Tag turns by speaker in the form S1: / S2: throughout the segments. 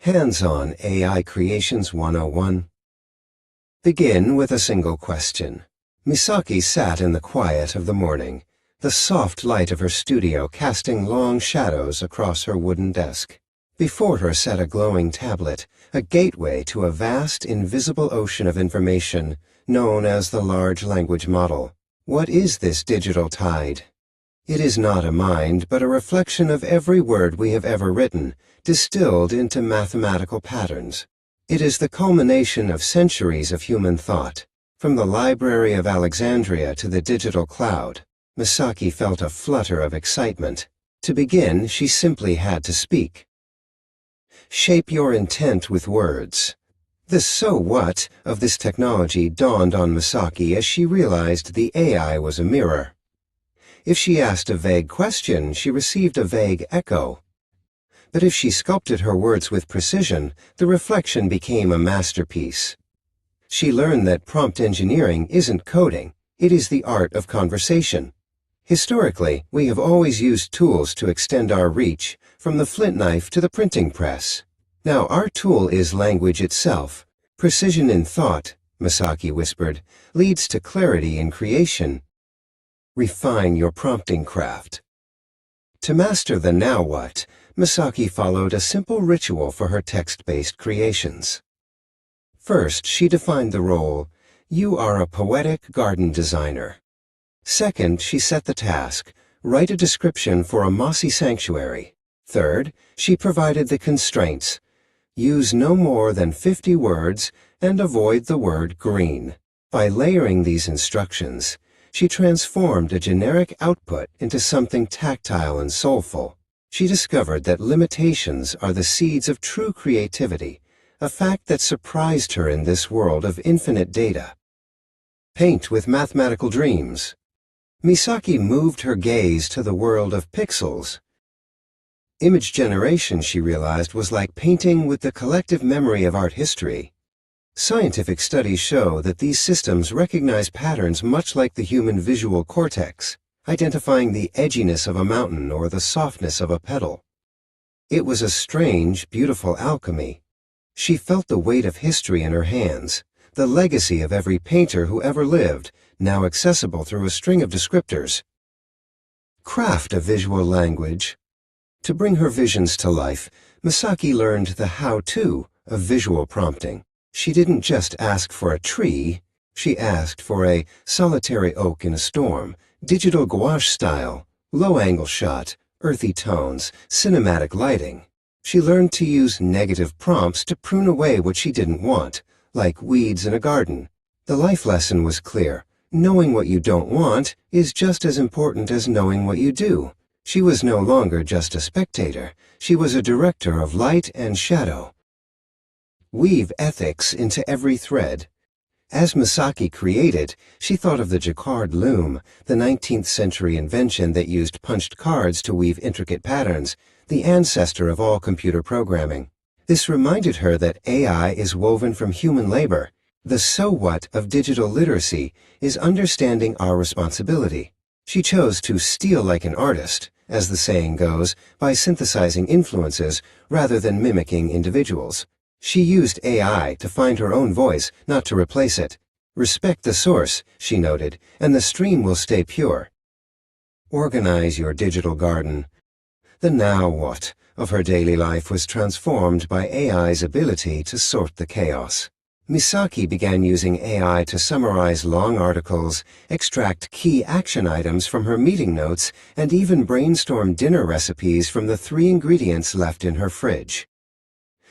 S1: Hands-on AI Creations 101. Begin with a single question. Misaki sat in the quiet of the morning, the soft light of her studio casting long shadows across her wooden desk. Before her sat a glowing tablet, a gateway to a vast, invisible ocean of information known as the large language model. What is this digital tide? It is not a mind, but a reflection of every word we have ever written, distilled into mathematical patterns. It is the culmination of centuries of human thought. From the Library of Alexandria to the digital cloud, Misaki felt a flutter of excitement. To begin, she simply had to speak. Shape your intent with words. The so what of this technology dawned on Misaki as she realized the AI was a mirror. If she asked a vague question, she received a vague echo. But if she sculpted her words with precision, the reflection became a masterpiece. She learned that prompt engineering isn't coding, it is the art of conversation. Historically, we have always used tools to extend our reach, from the flint knife to the printing press. Now our tool is language itself. Precision in thought, Misaki whispered, leads to clarity in creation. Refine your prompting craft. To master the now what, Misaki followed a simple ritual for her text-based creations. First, she defined the role. You are a poetic garden designer. Second, she set the task. Write a description for a mossy sanctuary. Third, she provided the constraints. Use no more than 50 words and avoid the word green. By layering these instructions, she transformed a generic output into something tactile and soulful. She discovered that limitations are the seeds of true creativity, a fact that surprised her in this world of infinite data. Paint with mathematical dreams. Misaki moved her gaze to the world of pixels. Image generation, she realized, was like painting with the collective memory of art history. Scientific studies show that these systems recognize patterns much like the human visual cortex, identifying the edginess of a mountain or the softness of a petal. It was a strange, beautiful alchemy. She felt the weight of history in her hands, the legacy of every painter who ever lived, now accessible through a string of descriptors. Craft a visual language. To bring her visions to life, Misaki learned the how-to of visual prompting. She didn't just ask for a tree, she asked for a solitary oak in a storm, digital gouache style, low-angle shot, earthy tones, cinematic lighting. She learned to use negative prompts to prune away what she didn't want, like weeds in a garden. The life lesson was clear. Knowing what you don't want is just as important as knowing what you do. She was no longer just a spectator. She was a director of light and shadow. Weave ethics into every thread. As Misaki created, she thought of the Jacquard loom, the 19th century invention that used punched cards to weave intricate patterns, the ancestor of all computer programming. This reminded her that AI is woven from human labor. The so what of digital literacy is understanding our responsibility. She chose to steal like an artist, as the saying goes, by synthesizing influences rather than mimicking individuals. She used AI to find her own voice, not to replace it. Respect the source, she noted, and the stream will stay pure. Organize your digital garden. The now what of her daily life was transformed by AI's ability to sort the chaos. Misaki began using AI to summarize long articles, extract key action items from her meeting notes, and even brainstorm dinner recipes from the 3 ingredients left in her fridge.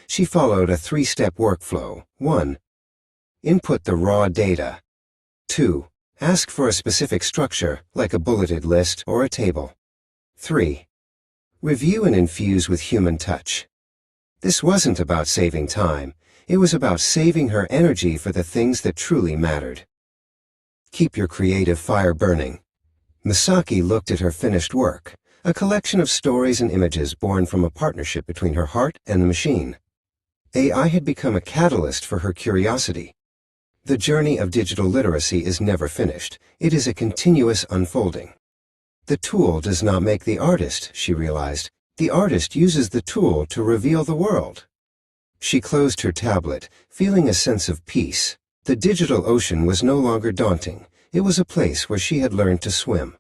S1: She followed a 3-step workflow. 1. Input the raw data. 2. Ask for a specific structure, like a bulleted list or a table. 3. Review and infuse with human touch. This wasn't about saving time. It was about saving her energy for the things that truly mattered. Keep your creative fire burning. Misaki looked at her finished work, a collection of stories and images born from a partnership between her heart and the machine. AI had become a catalyst for her curiosity. The journey of digital literacy is never finished. It is a continuous unfolding. The tool does not make the artist, she realized. The artist uses the tool to reveal the world. She closed her tablet, feeling a sense of peace. The digital ocean was no longer daunting. It was a place where she had learned to swim.